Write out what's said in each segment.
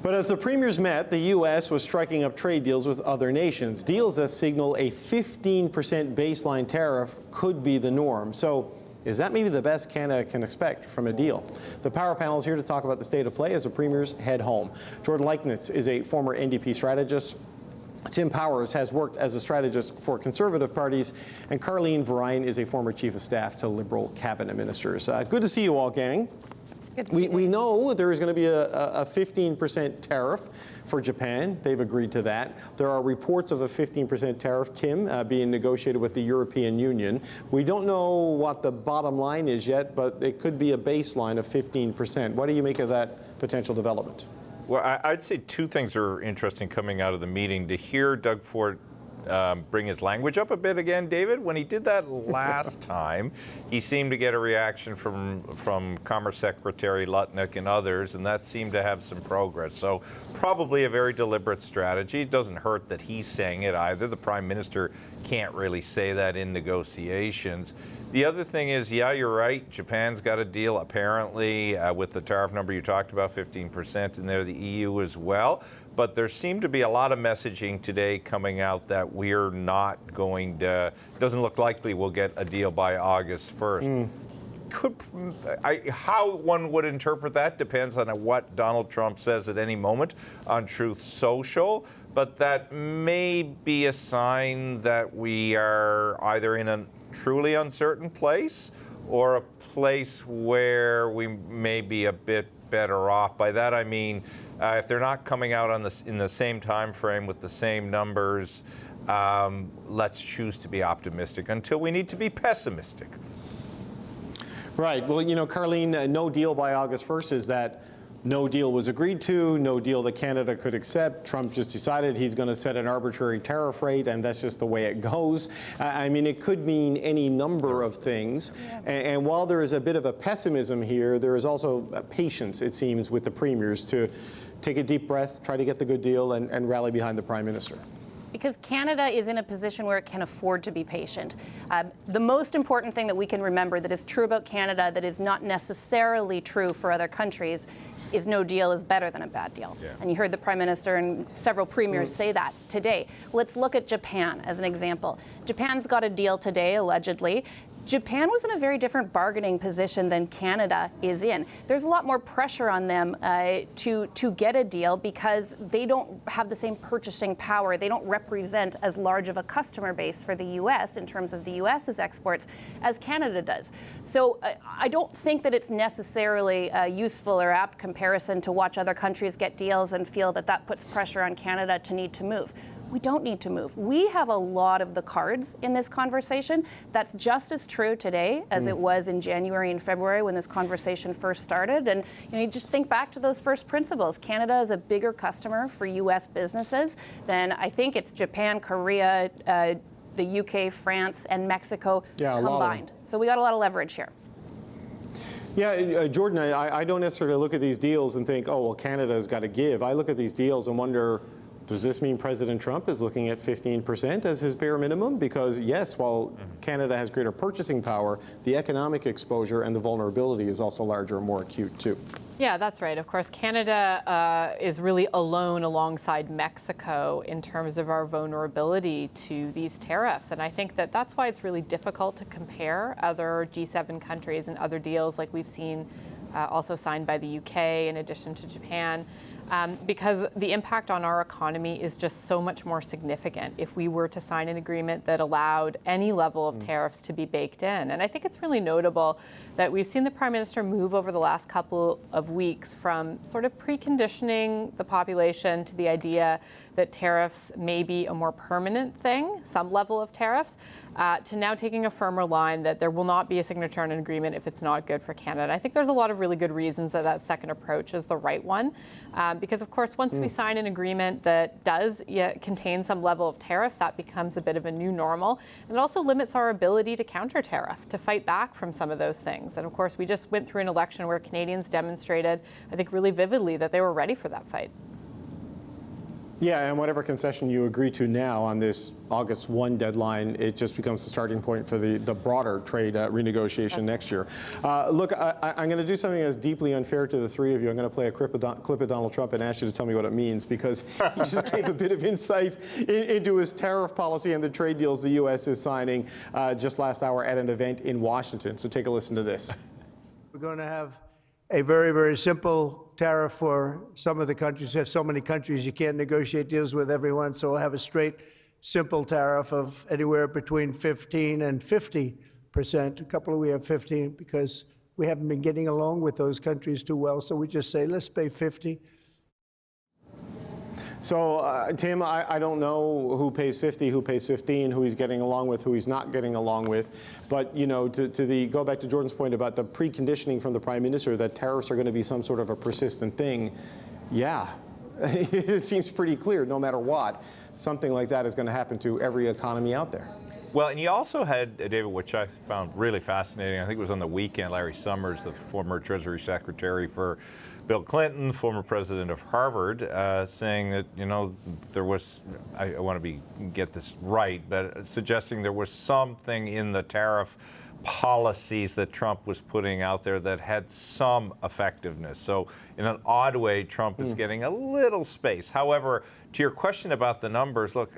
But as the premiers met, the U.S. was striking up trade deals with other nations, deals that signal a 15% baseline tariff could be the norm. So is that maybe the best Canada can expect from a deal? The Power Panel is here to talk about the state of play as the premiers head home. Jordan Leichnitz is a former NDP strategist. Tim Powers has worked as a strategist for Conservative parties, and Carleen Verheyen is a former chief of staff to Liberal cabinet ministers. Good to see you all, gang. We know there is going to be a 15% tariff for Japan. They've agreed to that. There are reports of a 15% tariff, Tim, being negotiated with the European Union. We don't know what the bottom line is yet, but it could be a baseline of 15%. What do you make of that potential development? Well, I'd say two things are interesting coming out of the meeting. To hear Doug Ford bring his language up a bit again, David. When he did that last time, he seemed to get a reaction from Commerce Secretary Lutnick and others, and that seemed to have some progress. So probably a very deliberate strategy. It doesn't hurt that he's saying it either. The Prime Minister can't really say that in negotiations. The other thing is, yeah, you're right. Japan's got a deal, apparently, with the tariff number you talked about, 15% in there, the EU as well. But there seemed to be a lot of messaging today coming out that we're not going to, doesn't look likely we'll get a deal by August 1st. How one would interpret that depends on what Donald Trump says at any moment on Truth Social. But that may be a sign that we are either in a truly uncertain place or a place where we may be a bit better off. By that I mean, if they're not coming out on in the same time frame with the same numbers, let's choose to be optimistic until we need to be pessimistic. Right. Well, you know, Carleen, no deal by August 1st. Is that no deal was agreed to, no deal that Canada could accept? Trump just decided he's going to set an arbitrary tariff rate, and that's just the way it goes. I mean, it could mean any number of things. Yeah. And while there is a bit of a pessimism here, there is also patience, it seems, with the premiers to take a deep breath, try to get the good deal, and rally behind the Prime Minister. Because Canada is in a position where it can afford to be patient. The most important thing that we can remember that is true about Canada that is not necessarily true for other countries is no deal is better than a bad deal. Yeah. And you heard the Prime Minister and several premiers say that today. Let's look at Japan as an example. Japan's got a deal today, allegedly. Japan was in a very different bargaining position than Canada is in. There's a lot more pressure on them to get a deal because they don't have the same purchasing power. They don't represent as large of a customer base for the U.S. in terms of the U.S.'s exports as Canada does. So I don't think that it's necessarily a useful or apt comparison to watch other countries get deals and feel that that puts pressure on Canada to need to move. We don't need to move. We have a lot of the cards in this conversation. That's just as true today as it was in January and February when this conversation first started. And you just think back to those first principles. Canada is a bigger customer for U.S. businesses than I think it's Japan, Korea, the UK, France, and Mexico combined. So we got a lot of leverage here. Yeah, Jordan, I don't necessarily look at these deals and think, oh, well, Canada's got to give. I look at these deals and wonder, does this mean President Trump is looking at 15% as his bare minimum? Because yes, while Canada has greater purchasing power, the economic exposure and the vulnerability is also larger and more acute too. Yeah, that's right. Of course, Canada is really alone alongside Mexico in terms of our vulnerability to these tariffs. And I think that that's why it's really difficult to compare other G7 countries and other deals like we've seen also signed by the UK in addition to Japan. Because the impact on our economy is just so much more significant if we were to sign an agreement that allowed any level of tariffs to be baked in. And I think it's really notable that we've seen the Prime Minister move over the last couple of weeks from sort of preconditioning the population to the idea that tariffs may be a more permanent thing, some level of tariffs, to now taking a firmer line that there will not be a signature on an agreement if it's not good for Canada. I think there's a lot of really good reasons that that second approach is the right one. Because, of course, once we sign an agreement that does contain some level of tariffs, that becomes a bit of a new normal. And it also limits our ability to counter tariff, to fight back from some of those things. And, of course, we just went through an election where Canadians demonstrated, I think, really vividly that they were ready for that fight. Yeah, and whatever concession you agree to now on this August 1 deadline, it just becomes the starting point for the broader trade renegotiation next year. Look, I'm going to do something that's deeply unfair to the three of you. I'm going to play a clip of Donald Trump and ask you to tell me what it means, because he just gave a bit of insight into his tariff policy and the trade deals the U.S. is signing just last hour at an event in Washington. So take a listen to this. We're going to have a very, very simple tariff for some of the countries. There's so many countries you can't negotiate deals with everyone, so we'll have a straight, simple tariff of anywhere between 15 and 50%. A couple of we have 15 because we haven't been getting along with those countries too well, so we just say, let's pay 50. So, Tim, I don't know who pays 50, who pays 15, who he's getting along with, who he's not getting along with. But, you know, go back to Jordan's point about the preconditioning from the Prime Minister that tariffs are going to be some sort of a persistent thing. Yeah, it seems pretty clear, no matter what, something like that is going to happen to every economy out there. Well, and you also had, David, which I found really fascinating, I think it was on the weekend, Larry Summers, the former Treasury Secretary for Bill Clinton, former president of Harvard, saying that, you know, there was, I want to get this right, but suggesting there was something in the tariff policies that Trump was putting out there that had some effectiveness. So in an odd way, Trump is getting a little space. However, to your question about the numbers, look,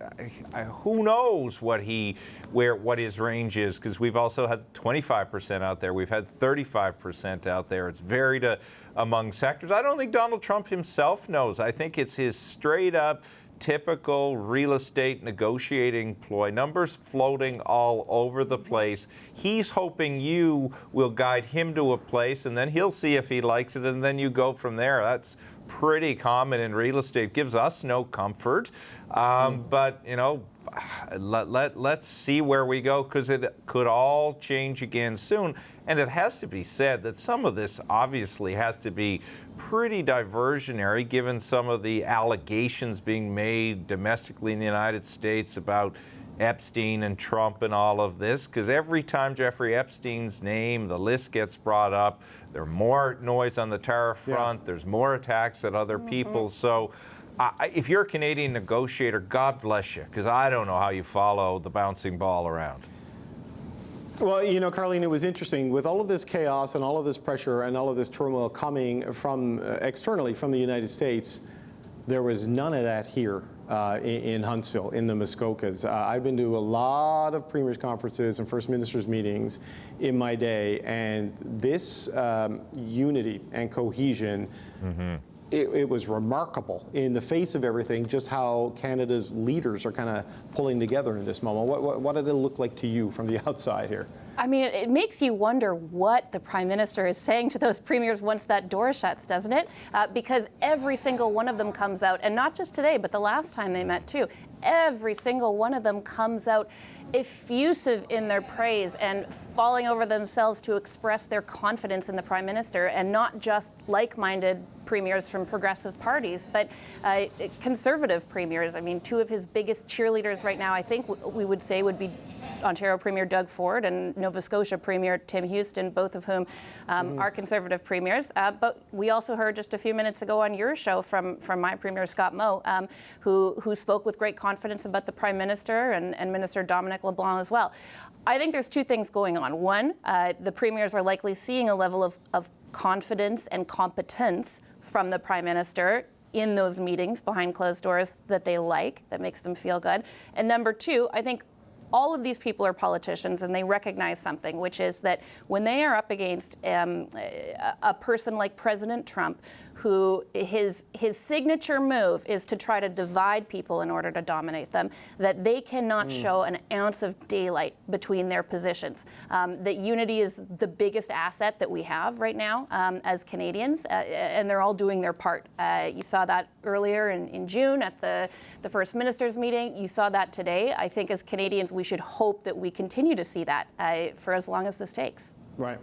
who knows what his range is, because we've also had 25% out there. We've had 35% out there. It's varied among sectors. I don't think Donald Trump himself knows. I think it's his straight up typical real estate negotiating ploy, numbers floating all over the place. He's hoping you will guide him to a place, and then he'll see if he likes it, and then you go from there. That's pretty common in real estate. Gives us no comfort, but you know, let's see where we go, because it could all change again soon. And it has to be said that some of this obviously has to be pretty diversionary, given some of the allegations being made domestically in the United States about Epstein and Trump and all of this, because every time Jeffrey Epstein's name, the list gets brought up, there's more noise on the tariff front, there's more attacks at other people. So if you're a Canadian negotiator, God bless you, because I don't know how you follow the bouncing ball around. Well, you know, Carlene, it was interesting. With all of this chaos and all of this pressure and all of this turmoil coming from externally from the United States, there was none of that here in Huntsville, in the Muskokas. I've been to a lot of premiers' conferences and first ministers' meetings in my day, and this unity and cohesion, it was remarkable in the face of everything, just how Canada's leaders are kind of pulling together in this moment. What did it look like to you from the outside here? I mean, it makes you wonder what the Prime Minister is saying to those premiers once that door shuts, doesn't it? Because every single one of them comes out, and not just today, but the last time they met too, every single one of them comes out effusive in their praise and falling over themselves to express their confidence in the Prime Minister, and not just like-minded premiers from progressive parties, but conservative premiers. I mean, two of his biggest cheerleaders right now, I think we would say, would be Ontario Premier Doug Ford and Nova Scotia Premier Tim Houston, both of whom are Conservative premiers. But we also heard just a few minutes ago on your show from my Premier Scott Moe, who spoke with great confidence about the Prime Minister and Minister Dominic LeBlanc as well. I think there's two things going on. One, the premiers are likely seeing a level of confidence and competence from the Prime Minister in those meetings behind closed doors that they like, that makes them feel good. And number two, I think all of these people are politicians, and they recognize something, which is that when they are up against a person like President Trump, who his signature move is to try to divide people in order to dominate them, that they cannot show an ounce of daylight between their positions. That unity is the biggest asset that we have right now as Canadians, and they're all doing their part. You saw that earlier in June at the First Ministers meeting. You saw that today. I think as Canadians, we should hope that we continue to see that for as long as this takes. Right.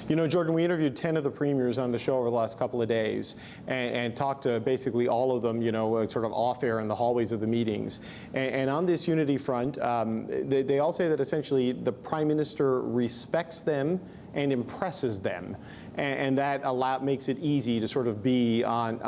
You know, Jordan, we interviewed 10 of the premiers on the show over the last couple of days and talked to basically all of them, you know, sort of off air in the hallways of the meetings. And on this unity front, they all say that essentially the Prime Minister respects them and impresses them. And that makes it easy to sort of be on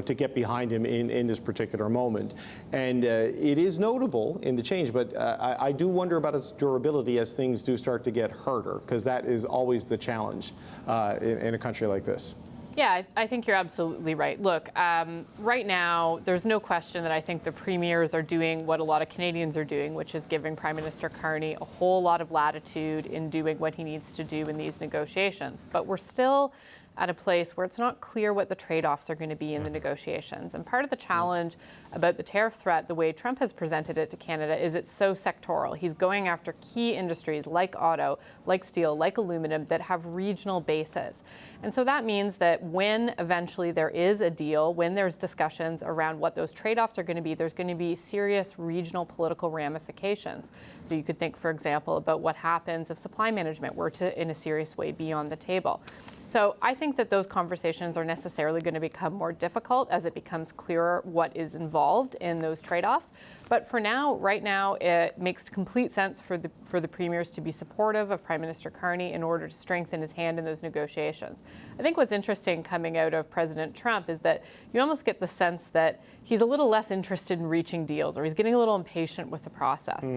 to get behind him in this particular moment. And it is notable in the change, but I do wonder about its durability as things do start to get harder, because that is always the challenge in a country like this. Yeah, I think you're absolutely right. Look, right now, there's no question that I think the premiers are doing what a lot of Canadians are doing, which is giving Prime Minister Carney a whole lot of latitude in doing what he needs to do in these negotiations. But we're still at a place where it's not clear what the trade-offs are going to be in the negotiations. And part of the challenge about the tariff threat, the way Trump has presented it to Canada, is it's so sectoral. He's going after key industries like auto, like steel, like aluminum that have regional bases. And so that means that when eventually there is a deal, when there's discussions around what those trade-offs are going to be, there's going to be serious regional political ramifications. So you could think, for example, about what happens if supply management were to, in a serious way, be on the table. So I think that those conversations are necessarily going to become more difficult as it becomes clearer what is involved in those trade-offs. But for now, right now, it makes complete sense for the premiers to be supportive of Prime Minister Carney in order to strengthen his hand in those negotiations. I think what's interesting coming out of President Trump is that you almost get the sense that he's a little less interested in reaching deals, or he's getting a little impatient with the process.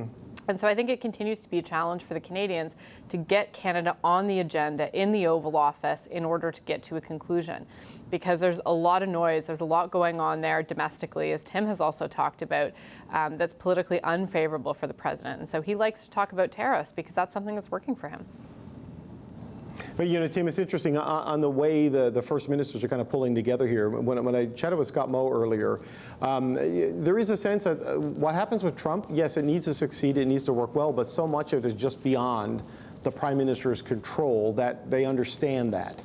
And so I think it continues to be a challenge for the Canadians to get Canada on the agenda in the Oval Office in order to get to a conclusion. Because there's a lot of noise, there's a lot going on there domestically, as Tim has also talked about, that's politically unfavorable for the president. And so he likes to talk about tariffs because that's something that's working for him. But, Tim, it's interesting on the way the first ministers are kind of pulling together here. When I chatted with Scott Moe earlier, there is a sense that what happens with Trump, yes, it needs to succeed, it needs to work well, but so much of it is just beyond the Prime Minister's control that they understand that.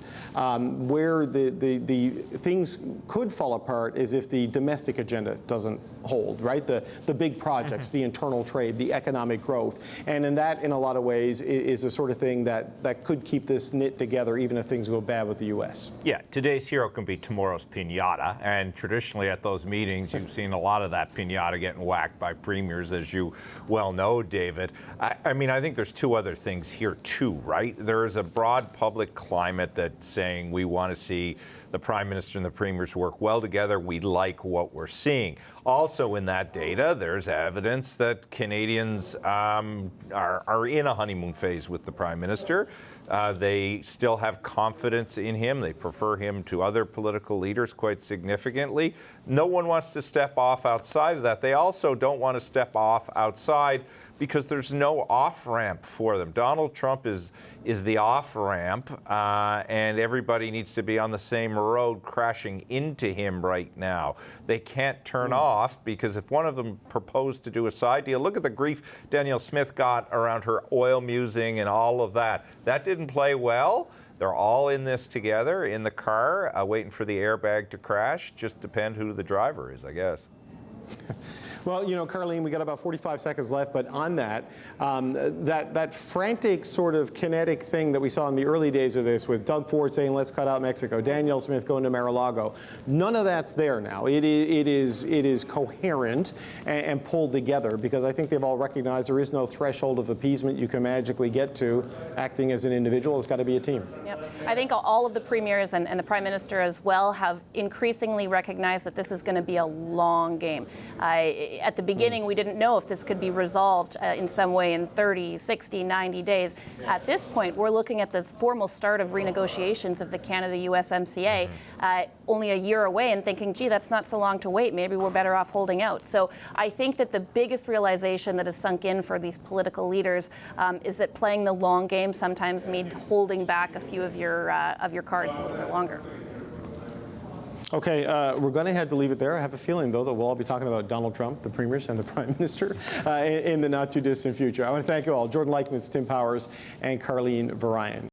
Where the things could fall apart is if the domestic agenda doesn't hold, right? The big projects, the internal trade, the economic growth. And in that, in a lot of ways, is the sort of thing that could keep this knit together even if things go bad with the U.S. Yeah, today's hero can be tomorrow's piñata. And traditionally at those meetings, you've seen a lot of that piñata getting whacked by premiers, as you well know, David. I mean, I think there's two other things here too, right? There is a broad public climate that's saying we want to see the Prime Minister and the Premiers work well together. We like what we're seeing. Also in that data, there's evidence that Canadians are in a honeymoon phase with the Prime Minister. They still have confidence in him. They prefer him to other political leaders quite significantly. No one wants to step off outside of that. They also don't want to step off outside because there's no off-ramp for them. Donald Trump is the off-ramp, and everybody needs to be on the same road crashing into him right now. They can't turn off, because if one of them proposed to do a side deal, look at the grief Danielle Smith got around her oil musing and all of that. That didn't play well. They're all in this together in the car, waiting for the airbag to crash. Just depend who the driver is, I guess. Well, Carlene, we got about 45 seconds left, but on that, that frantic sort of kinetic thing that we saw in the early days of this, with Doug Ford saying, let's cut out Mexico, Danielle Smith going to Mar-a-Lago, none of that's there now. It is coherent and pulled together, because I think they've all recognized there is no threshold of appeasement you can magically get to acting as an individual. It's got to be a team. Yep. I think all of the premiers and the Prime Minister as well have increasingly recognized that this is going to be a long game. At the beginning, we didn't know if this could be resolved in some way in 30, 60, 90 days. At this point, we're looking at this formal start of renegotiations of the Canada-USMCA only a year away, and thinking, gee, that's not so long to wait. Maybe we're better off holding out. So I think that the biggest realization that has sunk in for these political leaders is that playing the long game sometimes means holding back a few of your cards a little bit longer. Okay, we're going to have to leave it there. I have a feeling, though, that we'll all be talking about Donald Trump, the premiers, and the Prime Minister in the not-too-distant future. I want to thank you all, Jordan Leichtman, Tim Powers, and Carlene Varian.